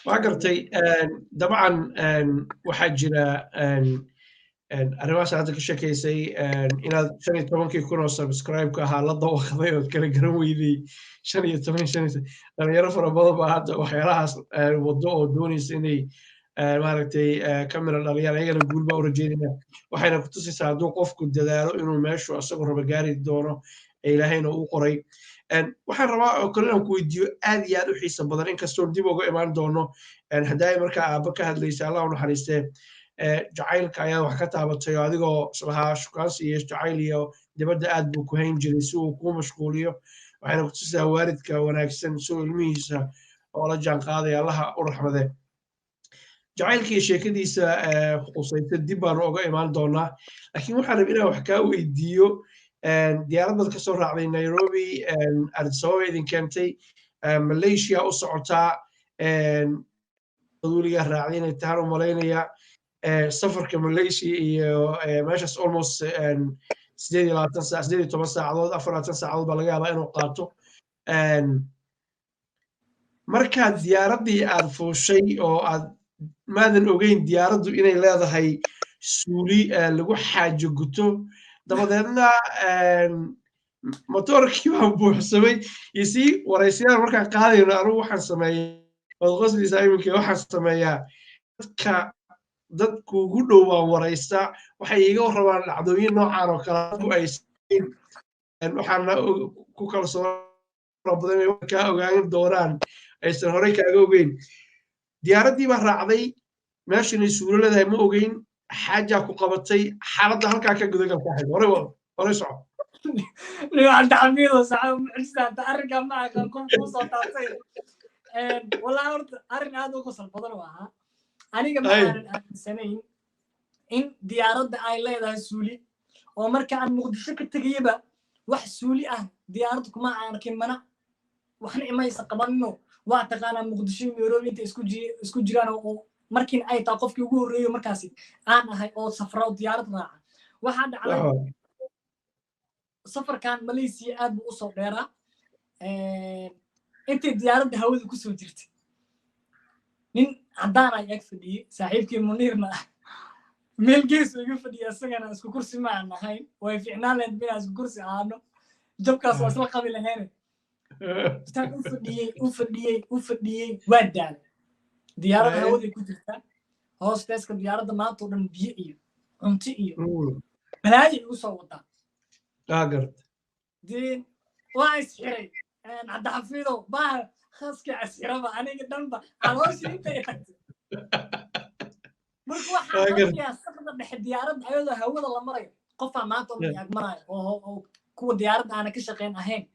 وعقرتي طبعا وحاجنا arrimahaas hadda ka sheekaysay inaad 15 kun oo subscribe ka ahaa la dawaqday oo kala garan weydey 15 dhalinyaro fara badan baa hadda waxyaalahaas wado oo doonaysa inay maaragtay kamera dhaliyaan ayagana guul baa u rajeynaya waxayna ku tusaysaa hadduu qofku dadaalo inuu meeshu asagoo raba gaari doono ee ilaahayna uu qoray waxaan rabaa oo kale inaan ku weydiiyo aad iyo aad u xiisa badan inkastoo dib uga imaan doono haddaay markaa aabba ka hadlaysa allah u naxariistee jacaylka ayaa wax ka taabatay oo adigoo islahaa shukaansi iyo jacayl iyo dibadda aad buu ku hayn jiray si uu kuu mashquuliyo waxayna ku tusaa waalidka wanaagsan si uu ilmihiisa oo la jaan qaadaya allaha u raxmadee jacaylka iyo sheekadiisa khusaysa dib baanu uga imaan doonaa laakiin waxaan rabay inaan wax kaa weydiiyo diyaaradaad ka soo raacday nairobi addis ababa idin keentay malaysia u socotaa duuligaa raacday inay tahaan u malaynayaa safarka Malaysia iyo meeshaas almost 18 saacadood 24 saacadood baa laga yaabaa inuu qaato markaad diyaaradii aad fuushay oo aad maadan ogeyn diyaaraddu inay leedahay suuli lagu xaajo guto dabadeedna motorkii baa buuxsamay iyo si waraysiyaal markaan qaadayno anugu waxaan sameeyay oo qosliisa iminka waxaan sameeyaa dadku ugu dhow baan waraysta waxay iga warrabaan dhacdooyin noocaan oo kale ay waxaana ku kalsoon badan inay kaa ogaan doonaan aysan horey kaaga ogeyn diyaaraddii baa raacday meeshanay suulo leedahay ma ogeyn xaajaa ku qabatay xaaladda halkaa ka gudagal ka ahayd horey soco niman taxmiido saxaab mucjisaanta arrinka ma aqaan ku soo taabtay wallahi horta arrin aad u qosol badan waa aniga ma aanan aaminsanayn in diyaaradda ay leedahay suuli oo marka aan muqdisho ka tegayaba wax suuli ah diyaaraddu kuma arkin mana waxna imaysa qabanno waa taqaanaa muqdisho nairobi inta isku jiraan oo markiin ay taa qofkii ugu horreeyo markaasi aan ahay oo safro diyaarad raaca waxaa dhacday safarkan malaysia aad buu u soo dheeraa intay diyaaradda hawada ku soo jirtay nin haddaan ay ag fadhiyey saaxiibkii muniirna ah meel geesu iga fadhiya isagana isku kursi ma aan ahayn way ficnaan lahayd inaan isku kursi ahaano jabkaas waa isla qabi lahayne istaan u fadhiyey waa daalay diyaaradda hawaday ku jirtaa hoosteeska diyaaradda maanta oo dhan biyo iyo cunto iyo balaayi igu soo wadaa dee waa isxiray hadda xafiidow baa خاصك عسيرة أنا قدام عروسي أنت مركو حاجة يا سقط بحديارد أيوة هو ده المرة قفا ما تقول يا جماعة أو كو ديارد أنا كشقين أهين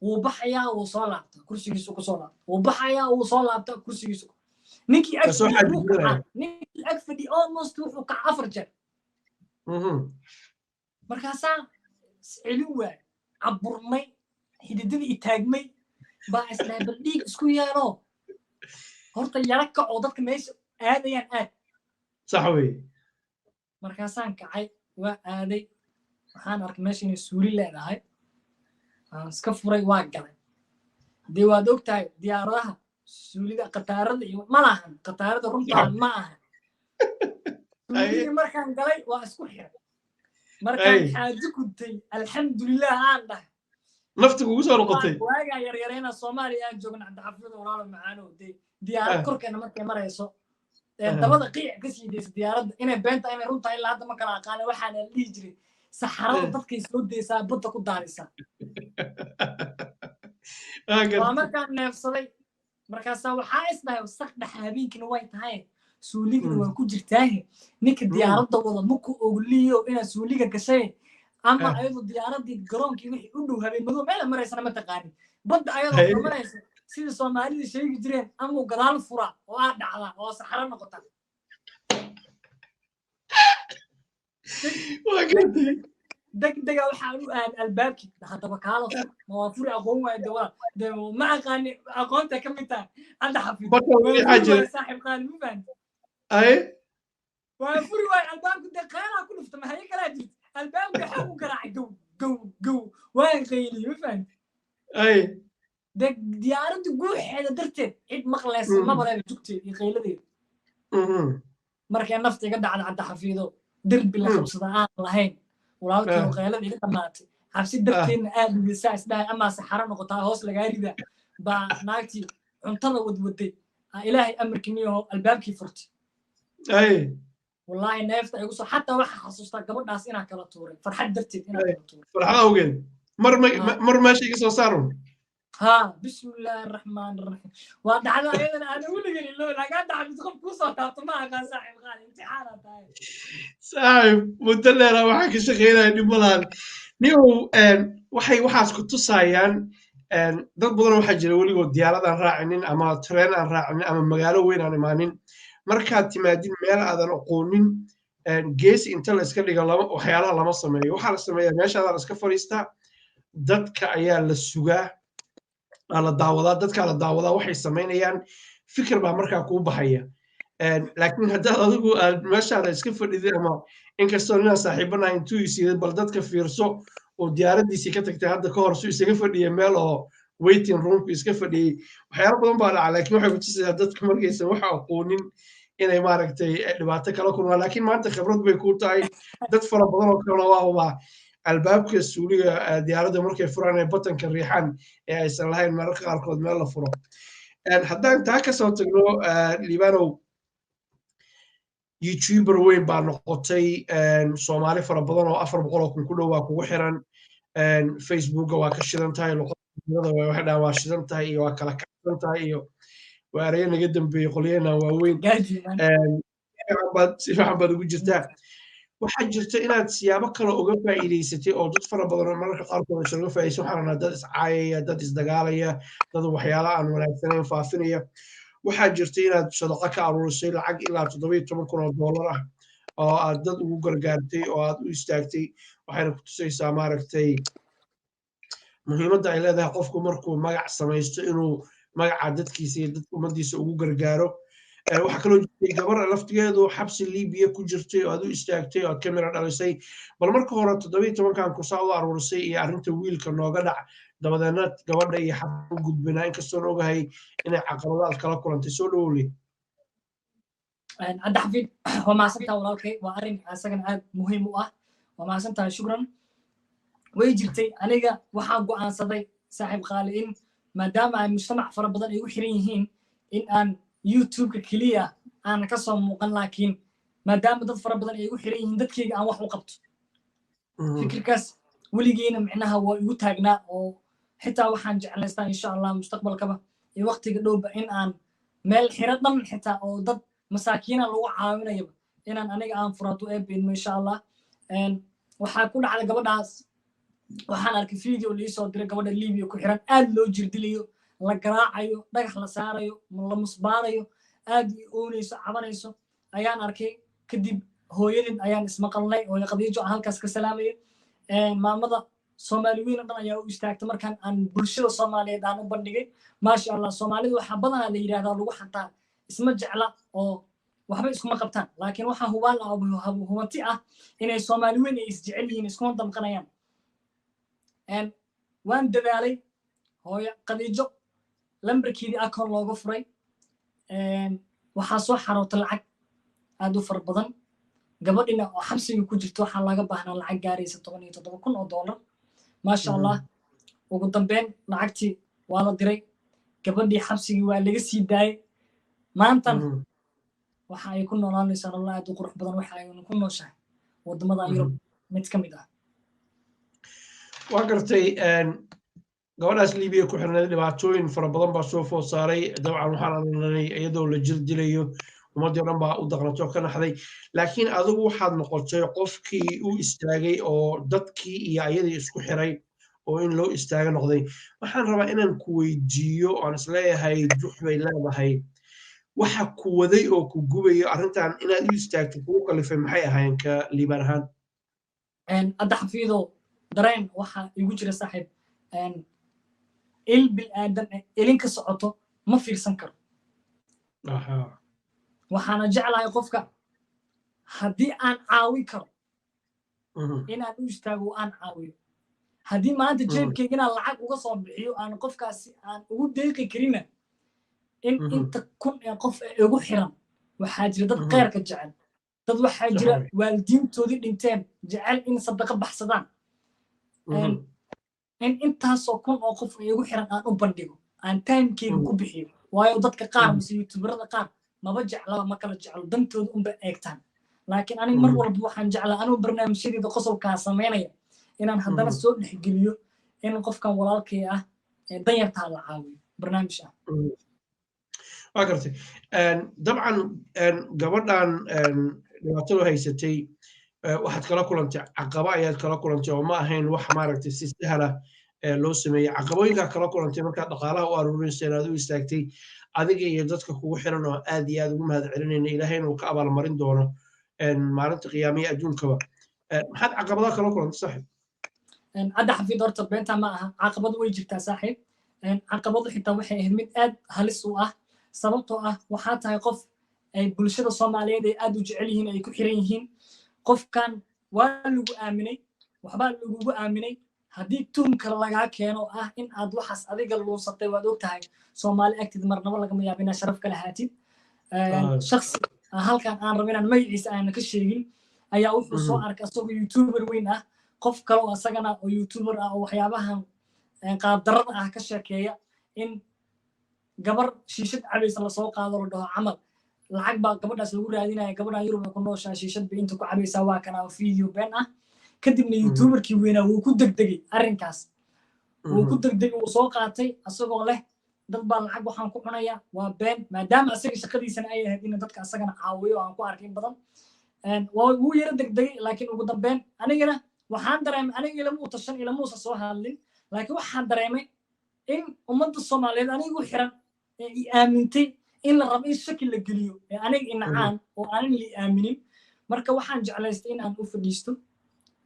وبحيا وصلاة كرسي يسوق صلاة وبحيا وصلاة كرسي يسوق نيكي أكفدي almost وفوق عفرجة مركاسا علوة عبرمي هديدني إتاجمي baa isla baldhiig isku yeelo horta yara ka oo dadka meesha aadayaan aad sax wey markaasaan kacay waa aaday waxaan arkay meesha inay suuli leedahay aan iska furay waa galay haddii waad ogtahay diyaaradaha suulida qataarada iyo ma lahan qataarada runtaan ma aha suulidii markaan galay waa isku xiray markaan xaaji gudtay alxamdulilah aan dhahay naftigu ugu soo noqotay waaga yaryarayna Soomaaliya aan joogna cad xafiid walaalo macaano diyaarad korkeena markay marayso dabada qiic ka sii deys diyaaradda inay beenta inay runta ilaa hadda ma kala aqaan waxaan la dhigi jiray saxarada dadkay soo deeysaa badda ku daaraysa waa markaan neefsaday markaas waxaa isnahay wasaq dhaxaabinkina way tahay suuliga waa ku jirtaa ninka diyaaradda wada muku ogliyo ina suuliga gashay ama ayadu diyaaradii garoonkii wixii u dhow habeenimo meel maraysana ma taqaanin badda ayadoo maraysa sida Soomaalida sheegi jireen ama gadaal fura oo aad dhacda oo saxaro noqota degdega waxa uu aan albaabki hadaba kaalo ma furi aqoon waa dawaa ma aqaani aqoonta kamita anda xafiid saaxiib qaali ma fahmi ay waa furi waa albaabku deeqana ku dhufta ma hay kala jirta الباب بحاول قرع جو وين قيلي ما فهمت اي diyaaradda guuxeeda darteed cid maqlaysa ma baleeba jugteed iyo qayladeeda markay nafta iga dhacda cadda xafiido derbi la qabsada aan lahayn walaalkii oo qaylada iga dhammaatay cabsi darteedna aad ugisaa isdhahay ama saxaro noqotaa hoos lagaa rida baa naagtii cuntada wadwaday ilaahay amarkiniyaho albaabkii furtay wallaahi neefta igu soo xataa waxaa xasuustaa gabadhaas inaan kala tuuray farxad darteed inaan kala tuuray farxad awgeed mar meesha iga soo saarun بسم الله الرحمن الرحيم ودعنا أيضا أنا أقول لك إنه لا قاعد عم تدخل كوسة تعطمها كان صاحب غالي امتحانات هاي صاحب مدلل أنا وحكي شغيلة إني ملان نيو waxaas ku tusayaan dad badan waxaa jira weligood diyaarad aan raacinin ama tareen aan raacinin ama magaalo weyn aan imaanin markaad timaadin meel aadan aqoonin geesi inta la iska dhiga waxyaalaha lama sameeyo waxaa la sameeyaa meeshaada la iska fadhiistaa dadka ayaa la sugaa la daawadaa dadka la daawadaa waxay samaynayaan fikir baa markaa kuu baxaya laakiin haddaad adigu aad meeshaada iska fadhidid ama inkastoo ninaa saaxiibanaha intuu isiiday bal dadka fiirso oo diyaaraddiisii ka tagtay hadda ka hor su isaga fadhiya meel oo waiting roomku iska fadhiyey waxyaalo badan baa dhaca laakiin waxay kutusaysaa dadka markaysan waxa aqoonin inay maaragtay dhibaato kala kulmaan laakiin maanta khibrad bay kuu tahay dad fara badan oo kalena waa albaabka suuliga diyaaradda markay furaan ee batanka riixaan ee aysan lahayn mararka qaarkood meel la furo haddaan taa ka soo tagno liibanow youtuber weyn baa noqotay soomaali fara badan oo 400 kun ku dhow waa kugu xiran facebooka waa ka shidan tahay luqadda waxay dhahaan waa shidan tahay iyo waa kala kacsan tahay iyo waa erayo naga dambeeyey qolyaheenna waaweyn si fiican baad ugu jirtaa waxaa jirta inaad siyaabo kale uga faa'iidaysatay oo dad fara badan mararka qaarkood isaga faa'iidaysan waxaan rabnaa dad iscaayaya dad isdagaalaya dad waxyaala aan wanaagsanayn faafinaya waxaa jirta inaad sadaqa ka aruurisay lacag ilaa $17,000 ah oo aad dad ugu gargaartay oo aad u istaagtay waxayna ku tusaysaa maaragtay muhiimadda ay leedahay qofku markuu magac samaysto inuu magaca dadkiisa iyo dadka ummaddiisa ugu gargaaro waxaa kaloo jirtay gabar laftigeedu xabsi liibiya ku jirtay oo aad u istaagtay oo aad kamera dhalisay bal marka hore 17,000 kusaa u aruurisay iyo arrinta wiilka nooga dhac dabadeedna gabadha iyo xabsi u gudbinaa inkastoon ogahay inay caqabadaad kala kulantay soo dhowley hadda xafiid waa mahadsantaha walaalkay waa arrin asagana aad muhiim u ah waa mahadsantaha shukran way jirtay aniga waxaan go'aansaday saaxiib qaali in maadaama ay mujtamac fara badan ay u xiran yihiin in aan youtube-ka keliya aan ka soo muuqan laakiin maadaama dad fara badan ay ugu xiran yihiin dadkayga aan wax u qabto fikirkaas weligiina micnaha waa igu taagnaa oo xitaa waxaan jeclaystaa insha allah mustaqbalkaba iyo waqtiga dhowba in aan meel xiro dhan xitaa oo dad masaakiina lagu caawinayaba inaan aniga aan furato eebinmo insha allah waxaa ku dhacda gabadhaas waxaan arkay video liisoo diray gabadha liibiya ku xiran aad loo jirdilayo la garaacayo dhagax la saarayo la musbaarayo aad i oonayso cabanayso ayaan arkay kadib hooyadin ayaan ismaqalnay hooyo qadiijo aan halkaas ka salaamaya maamada soomaaliwiin oo dhan ayaa u istaagtay markaan aan bulshada soomaaliyeed aan u bandhigay maasha allah soomaalidu waxaa badanaa la yidhaahdaa lagu xantaa isma jecla oo waxba iskuma qabtaan laakiin waxaa hubaal ah hubanti ah inay soomaaliwiin ay isjecel yihiin iskuma damqanayaan waan dadaalay hooyo qadiijo lambarkeedii akoon looga furay waxaa soo xarootay lacag aad u fara badan gabadhina oo xabsiga ku jirto waxaa laga baahnaa lacag gaaraysa $17,000 maasha allah ugu dambeyn lacagtii waa la diray gabadhii xabsigii waa laga sii daayay maantana waxa ay ku noolaanaysaa nolol aad u qurux badan waxa aynu ku nooshahay waddamada yurub mid ka mid ah waa gartay gabadhaas liibiya ku xirnayd dhibaatooyin fara badan baa soo food saaray dabcan waxaan aragnay iyadoo la jir dilayo ummaddii o dhan baa u daqnatay oo ka naxday laakiin adigu waxaad noqotay qofkii u istaagay oo dadkii iyo ayadii isku xiray oo in loo istaaga noqday waxaan rabaa inaan ku weydiiyo aan isleeyahay dux bay leedahay waxa ku waday oo ku gubayo arrintan inaad u istaagtay kugu kalifay maxay ahaayeen ka liibaan ahaan hadda xafiido dareen waxa igu jira saaxiib il bil aadan ilin ka socoto ma fiirsan karo waxaana jeclahay qofka haddii aan caawin karo inaan u istaago aan caawiyo haddii maanta jeebkayga inaan lacag uga soo bixiyo aan qofkaasi aan ugu deeqi karina in inta kun ee qof ee igu xiran waxaa jira dad khayrka jecel dad waxaa jira waalidiintoodii dhinteen jecel in sadaqa baxsadaan in intaasoo kun oo qof igu xiran aan u bandhigo aan timekeyga ku bixiyo waayo dadka qaar mise youtuberada qaar maba jeclaba ma kala jeclo dantooda unba eegtaan laakiin aniga mar walba waxaan jeclaa anuu barnaamijyadeeda qosolkaa samaynaya inaan haddana soo dhexgeliyo in qofkan walaalkay ah danyartaa la caawiyo barnaamij ah waa gartay dabcan gabadhan dhibaatadu haysatay waxaad kala kulantay caqaba ayaad kala kulantay oo ma ahayn wax maaragtay si sahla loo sameeyey caqabooyinkaa kala kulantay markaad dhaqaalaha u aruurinaysa inaad u istaagtay adiga iyo dadka kugu xiran oo aad iyo aad ugu mahad celinayna ilaahayna uu ka abaalmarin doono maalinta qiyaamiya adduunkaba maxaad caqabadaha kala kulantay saaxiib hadda xafiid horta beenta ma aha caqabadu way jirtaa saaxiib caqabadu xitaa waxay ahayd mid aad halis u ah sababtoo ah waxaa tahay qof ay bulshada soomaaliyeed ay aad u jecel yihiin ay ku xiran yihiin qofkan waa lagu aaminay waxbaa lagugu aaminay haddii tuhum kale lagaa keeno ah in aad waxaas adiga luunsatay waad og tahay soomaali agtid marnaba lagama yaabo inaad sharaf kala haatid shaksi halkan aan rabo inaan magaciisa aana ka sheegin ayaa wuxuu soo arkay asagoo youtuber weyn ah qof kale oo asagana oo youtuber ah oo waxyaabahan qaabdarrada ah ka sheekeeya in gabar shiishad cabaysa lasoo qaado la dhaho camal lacag baa gabadhaas lagu raadinaya gabadhan yurub ay ku nooshaa shiishad bay inta ku cabaysaa waa kana video been ah kadibna youtuberkii weynaa wuu ku degdegay arrinkaas wuu ku degdegay wuu soo qaatay asagoo leh dad baa lacag waxaan ku cunaya waa been maadaama asaga shaqadiisana ay ahayd in dadka asagana caawiyo aan ku arkin badan wuu yara degdegay laakiin ugu dambeyn anigana waxaan dareemay aniga ilamuu tashan ilamuusa soo hadlin laakiin waxaan dareemay in ummadda soomaaliyeed anigu xiran ee i aamintay in la rabo in shaki la geliyo ee aniga inacaan oo aanan li aaminin marka waxaan jeclaystay in aan u fadhiisto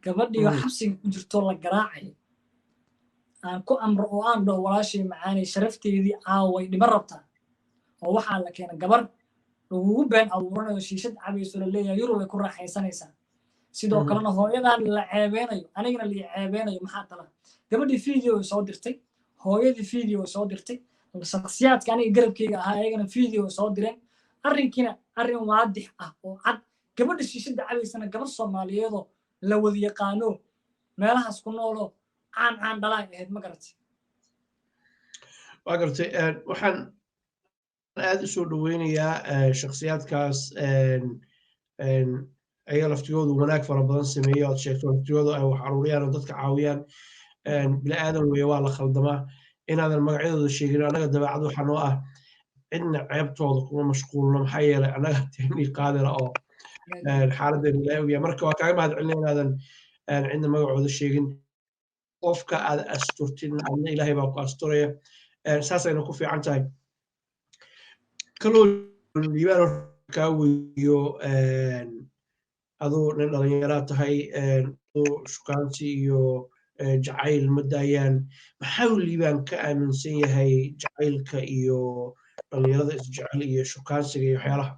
gabadhiyo xabsiga ku jirto la garaacayo aan ku amro oo aan dhaho walaashay macaanay sharafteedii caaway dhima rabtaa oo waxaa la keena gabar lagugu been abuuranayo shiishad cabayso la leeyahay yurub ay ku raaxaysanaysaa sidoo kalena hooyadan la ceebeynayo anigana la ceebeynayo maxaa tala gabadhii video ay soo dirtay hooyadii video ay soo dirtay shakhsiyaadka aniga garabkayga ahaa ayagana video ay soo direen arrinkiina arrin waadix ah oo cad gabadha shiishada cabaysana gabar soomaaliyeedoo la wada yaqaano meelahaas ku nooloo caan dhalaa ahayd ma garatay waa gartay waxaan aad u soo dhoweynayaa shakhsiyaadkaas ayaga laftigoodu wanaag fara badan sameeyo aad sheegto laftigoodu ay wax aruuriyaan oo dadka caawiyaan bini aadan weeye waa la khaldamaa inaadan magacyadooda sheegin annaga dabeecad waxaa noo ah cidna ceebtooda kuma mashquulno maxaa yeelay annaga tehni qaadira oo xaaladdeena ilaahay ogyahay marka waa kaaga mahad celina inaadan cidna magacooda sheegin qofka aad asturtin adna ilaahay baa ku asturaya saasayna ku fiican tahay kaloo liibaan kaa weydiyo aduu nin dhalinyaraa tahay shukaansi iyo jacayl ma daayaan maxaa liibaan ka aaminsan yahay jacaylka iyo dhalinyarada isjecel iyo shukaansiga iyo waxyaalaha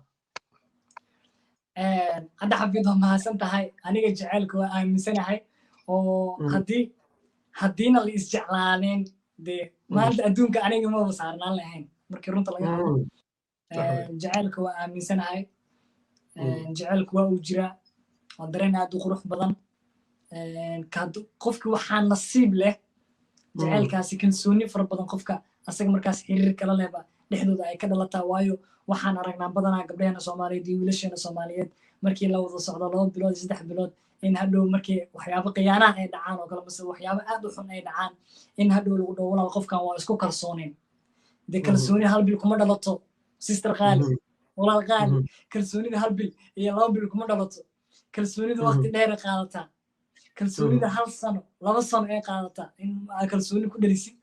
hadda xafiid waa mahadsan tahay aniga jacaylka waa aaminsanahay oo haddiina la isjeclaaneen dee maanta adduunka aniga maba saarnaan lahayn markii runta laga hadlo jacaylka waa aaminsanahay jacaylku waa uu jiraa waa dareen aad u qurux badan qofki waxaa nasiib leh jacaylkaasi kalsooni fara badan qofka asaga markaas xiriir kala lehba dhexdooda ay ka dhalataa waayo waxaan aragnaa badanaa gabdhaheena soomaaliyeed iyo wiilasheena soomaaliyeed markii la wada socdo 2 bilood 3 bilood in hadhow markii waxyaabo khiyaanaha ay dhacaan oo kale mise waxyaabo aad u xun ay dhacaan in hadhow lagu dhawo walaal qofkan waa isku kalsooneen dee kalsooni hal bil kuma dhalato sister qaali walaal qaali kalsoonida hal bil iyo 2 bil kuma dhalato kalsoonida waqti dheer ay qaadataa kalsoonida 1 sano 2 sano ay qaadataa in kalsooni ku dhalisid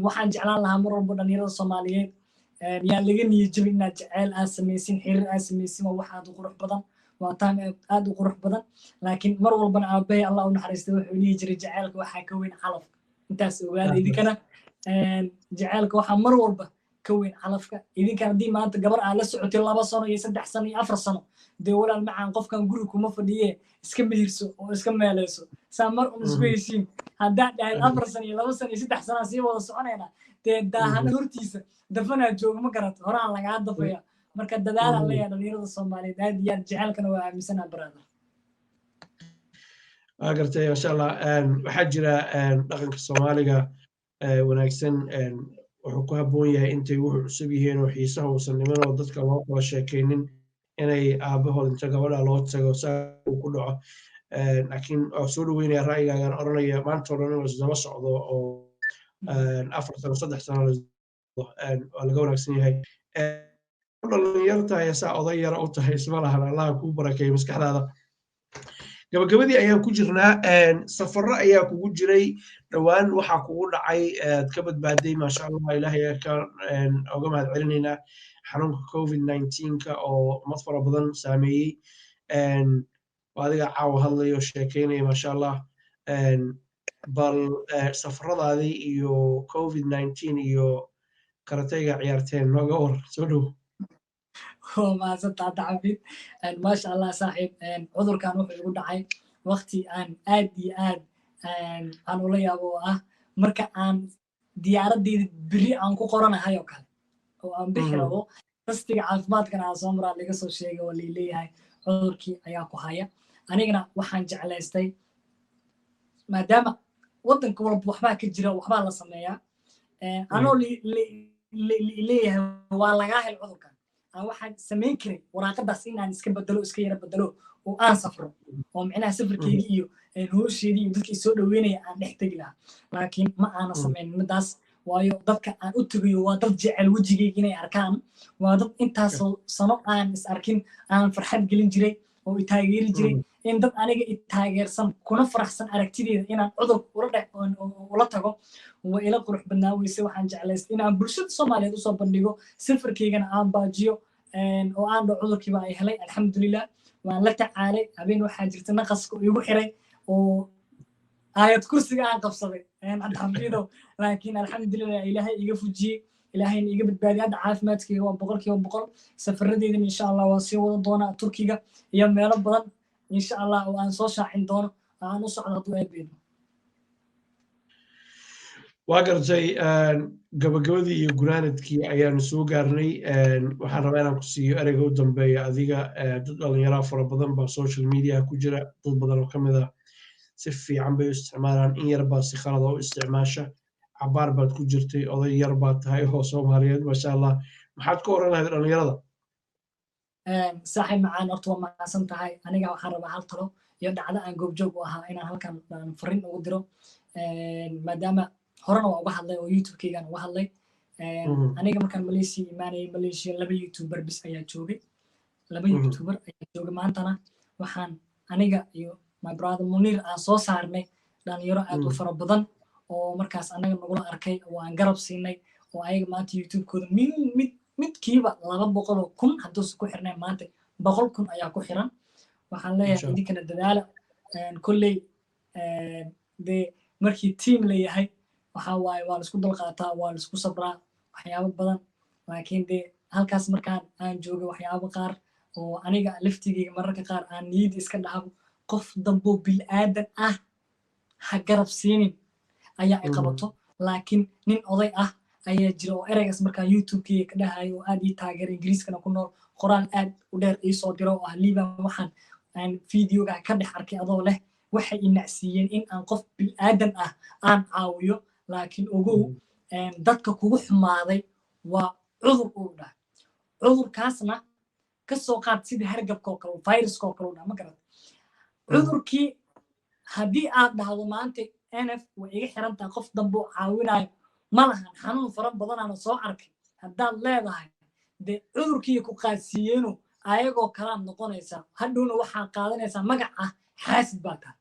waxaan jeclaan lahaa mar walba dhalinyarada soomaaliyeed yaa laga niyad jabin inaad jacayl aad samaysin xiriir aad samaysin waa wax aad u qurux badan waa time aad u qurux badan laakiin mar walbana aabbahay allah u naxariistay wuxuu dhihi jiray jacaylka waxaa ka weyn calaf intaas ogaada idinkana jacaylka waxaa mar walba كوين علفك إذا كان دي ما أنت قبر على سعوتي الله بصنا يسدح سنة أفر سنة دي ولا المعان قف كان جروك وما فديه اسكم يرسو واسكم يلسو سامر ونسبيشين هذا أفر سنة الله بصنا يسدح سنة سي ولا سعنا هنا ده هنا هرتيس دفنا جوج ما قرأت هران لقى عاد ضفيا مركز دلال الله يا دليل الصومالي ده يرجع لك أنا مسنا برادر أقرتي ما شاء الله وحجرة دقنك الصومالية wanaagsan wuxuu ku habboon yahay intay wuxuu cusub yihiin oo xiisaha uusan niman oo dadka loo kala sheekaynin inay aabahood inta gabadha loo tago saa uu ku dhaco laakiin waa soo dhaweynaya ra'yigaagan oranaya maanta oo dhan isdaba socdo oo 4 sano 3 sano waa laga wanaagsan yahay dhalinyarta saa oday yara u tahay isma lahan allah kuu barakeeyo maskaxdaada gabagabadii ayaan ku jirnaa safarro ayaa kugu jiray dhowaan waxaa kugu dhacay aad ka badbaaday maasha allah ilaahay ka oga mahad celinaynaa xanuunka covid-19ka oo mad fara badan saameeyey adiga caawa hadlayo sheekeynaya maasha allah bal safarradaadii iyo covid-19 iyo karatayga ciyaarteen nooga war soo dhow وما زلت عبيد ما شاء الله صاحب عذر كان وحي يقول دعي وقتي أن آدي أن ولي أبو مركا أن ديارة دي بري أنكو قرانا هاي وكان وأن بحره تستيق عافمات كان عصامرا اللي قصوا الشيء واللي لي هاي عذر كي أياكو هاي أنا قنا وحان جعل استي ما دام ودن كورب وحبا كجرا وحبا لصميا أنا اللي هو لغاه العذر كان waxaan sameyn karay waraaqadaas inaan iska bedelo iska yara bedelo oo aan safro oo micnaha safarkeyga iyo hoosheyda iyo dadkii soo dhaweynaya aan dhex tegi lahaa laakiin ma aana sameyn midaas waayo dadka aan u tegayo waa dad jecel wejigeyga inay arkaan waa dad intaasoo sano aan is arkin aan farxad gelin jiray oo i taageeri jiray in dad aniga i taageersan kuna faraxsan aragtideeda inaan cudur ula tago waa ila qurux badnaa weyse waxaan jeclaystay inaan bulshada soomaaliyeed usoo bandhigo safarkeygana aan baajiyo oo aan dho cudurkiiba ay helay alxamdulilah waan la tacaalay habeen waxaa jirta naqaska igu xiray oo aayad kursiga aan qabsaday xafiido laakiin alxamdulilah ilaahay iga fujiyey ilaahayna iga badbaadiyay hadda caafimaadkeyga waa 100% safaradeydana insha allah waa sii wada doonaa turkiga iyo meelo badan insha allah oo aan soo shaacin doono aan u socdo hadduu eebeedo waa gartay gabagabadii iyo gunaanadkii ayaanu soo gaarnay waxaan rabaa inaan ku siiyo ereyga u dambeeya adiga dad dhallinyaraa fara badan baa social media ku jira dad badan oo ka mid ah si fiican bay u isticmaalaan in yar baa si khalada u isticmaasha cabaar baad ku jirtay oday yar baad tahay oo soomaaliyeed maasha allah maxaad ku oran lahayd dhallinyarada saaxiib macaan horta waa mahadsan tahay aniga waxaan rabaa hal talo iyo dhacdo aan goobjoog u ahaa inaan halkan fariin ugu diro maadaama horena waa uga hadlay oo youtube-keygaan uga hadlay aniga markaan malaysia imaanayay malaysia 2 youtuber bis ayaa joogay 2 youtuber ayaa joogay maantana waxaan aniga iyo my brother Munir aan soo saarnay dhalinyaro aad u fara badan oo markaas anaga nagula arkay oo aan garab siinay oo ayaga maanta youtube-kooda midkiiba 200,000 hadduu ku xirnay maanta 100,000 ayaa ku xiran waxaan leeyahay idinkana dadaala kolley dee markii team leeyahay waxaa waaye waa la isku dulqaataa waa la isku sabraa waxyaabo badan laakiin dee halkaas markaan aan joogay waxyaabo qaar oo aniga laftigeyga mararka qaar aan niyadda iska dhahabo qof damboo bil'aadan ah ha garab siinin ayaa ay qabato laakiin nin oday ah ayaa jira oo ereygaas markaan youtube-keyga ka dhahayo oo aad ii taageera ingiriiskana ku nool qoraan aad u dheer ii soo diro oo ah liiban waxaan videoga ka dhex arkay adoo leh waxay i nacsiiyeen in aan qof bil'aadan ah aan caawiyo laakiin ogow dadka kugu xumaaday waa cudur uu dhahay cudurkaasna ka soo qaad sidii hargabka oo kale viruska oo kale u dhaha ma garad cudurkii haddii aad dhahdo maanta nf way iga xiran tahay qof dambe oo caawinayo ma lahan xanuun fara badanaana soo arkay haddaad leedahay dee cudurkii ku qaadsiiyeeno ayagoo kalaad noqonaysaa hadhowna waxaad qaadanaysaa magac ah xaasid baa tahay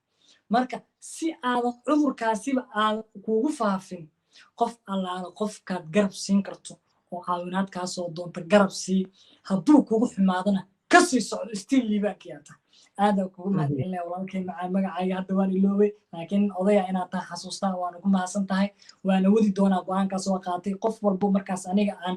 marka si aadan cudurkaasiba aadan kuugu faafin qof allaala qofkaad garab siin karto oo caawinaad kaasoo doonta garab sii hadduu kugu xumaadana ka sii socdo still liibaankiyaa tahay aada kugu mahadcelinaya walaalkay macaan magacayga hadda waan iloobay laakiin odaya inaad tahay xasuustaa waana ku mahadsan tahay waana wadi doonaa go-aankaas oo qaatay qof walbo markaas aniga aan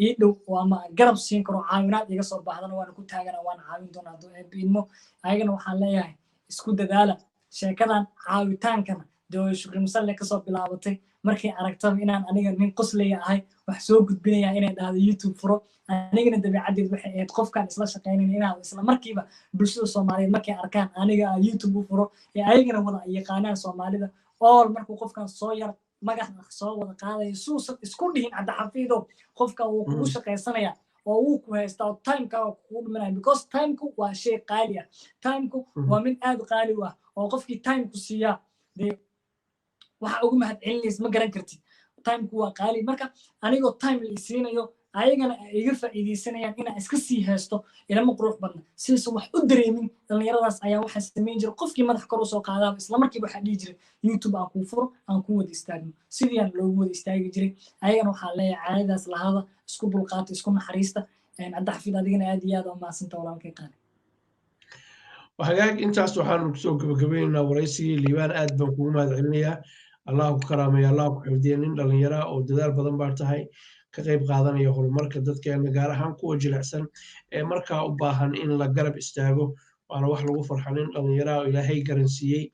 ii dhow oo ama garab siin karo caawinaad iga soo baxdana waana ku taagana waana caawin doonaa hadduu eebbiidmo ayagana waxaan leeyahay isku dadaala sheekadan caawitaankana dee shukri masalle kasoo bilaabatay markay aragtaba inaan aniga nin qoslaya ahay wax soo gudbinaya inay dhahdo youtube furo anigana dabeecaddeed waxay ahayd qofkaan isla shaqaynayn inaan isla markiiba bulshada soomaaliyeed markay arkaan aniga aan youtube u furo ee ayagana wada yaqaanaan soomaalida ool markuu qofkaan soo yar magac soo wada qaadayo suusan isku dhihin cabdixafiidow qofka wuu kugu shaqaysanaya oo wuu ku haystaa timeka waa kugu dhimanaya because timeku waa shay qaali ah timeku waa mid aad qaali u ah oo qofkii timeku siiyaa dee waxa ugu mahadcelinaysa ma garan kartid timeku waa qaali marka anigoo time la isiinayo ayagana iga faa'iidaysanayaan inaan iska sii haysto ilama qurux badna sidaysan wax u dareemin dhallinyaradaas ayaa waxaa samayn jira qofkii madax kor usoo qaadaaba isla markiiba waxaa dhihi jiray youtube aan kuu furo aan ku wada istaagno sidii aan loogu wada istaagi jiray ayagana waxaa leeyahay caadadaas lahada isku dulqaata isku naxariista cabdixafiid adigana aad iyo aad u mahadsanta walaalkay qaali hagaag intaas waxaanu kusoo gabagabaynaynaa waraysigii liibaan aad baan kugu mahadcelinayaa allah ku karaamaya allah ku xifdiya nin dhallinyara oo dadaal badan baa tahay ka qayb qaadanaya horumarka dadkeena gaar ahaan kuwa jilicsan ee markaa u baahan in la garab istaago waana wax lagu farxa nin dhallinyara oo ilaahay garansiiyey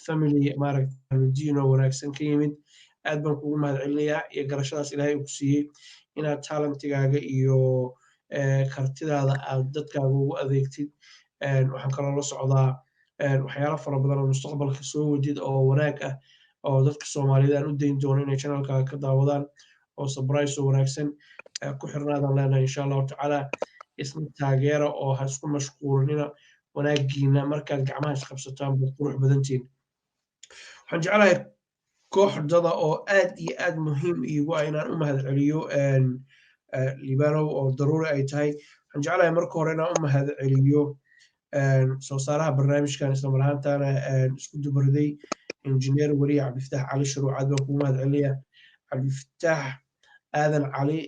family maaragtay oo wanaagsan ka yimid aad baan kugu mahadcelinayaa iyo garashadaas ilaahay ku siiyey inaad talentigaaga iyo kartidaada aad dadkaaga ugu adeegtid waxaan kaloo la socdaa waxyaalo fara badan oo mustaqbalka soo wadid oo wanaag ah oo dadka Soomaaliyeed aan u dayn doono inay channelkaaga ka daawadaan oo surprise oo wanaagsan ku xirnaadaan leenahay insha Allah tacaala isna taageero oo ha isku mashquulina wanaagiina markaad gacmaha isqabsataan bad qurux badantiin waxaan jeclahay kooxdada oo aad iyo aad muhiim iigu ah inaan u mahadceliyo liibanow oo daruuri ay tahay waxaan jeclahay marka hore inaan u mahadceliyo soo saaraha barnaamijkan isla mar ahaantaana isku dubariday injineer weli cabdifataax cali shuruucad baan kugu mahadcelinayaa cabdifataax aadan cali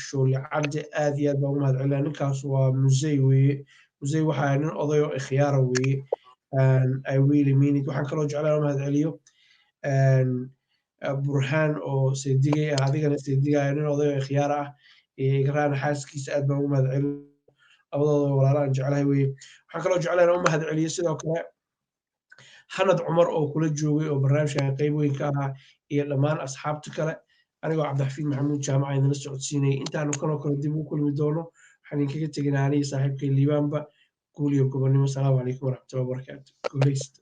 shooli cabdi aad iyo aad baan ugu mahadcelinayaa ninkaas waa musey weeye musey waxaa nin odayo ikhyaara weeye I really mean it waxaan kaloo jeclaa mahadceliyo burhaan oo seedigay ah adigana seedigaya nin odayo ikhyaara ah igraana xaaskiisa aad baan ugu mahadcelinayaa labadooda walaalaan jeclahay weeye waxaan kaloo jeclahay inaan u mahadceliyo sidoo kale xanad cumar oo kula joogay oo barnaamijkan qayb weyn ka ahaa iyo dhammaan asxaabta kale anigoo cabdixafiid maxamuud jaamaca idinla socodsiinayay intaanu kanoo kale dib u kulmi doono waxaan idinkaga teginaa aniga saaxiibkay liibaanba guul iyo gobonnimo asalaamu calaykum waraxmatullahi wabarakaatu guulaysta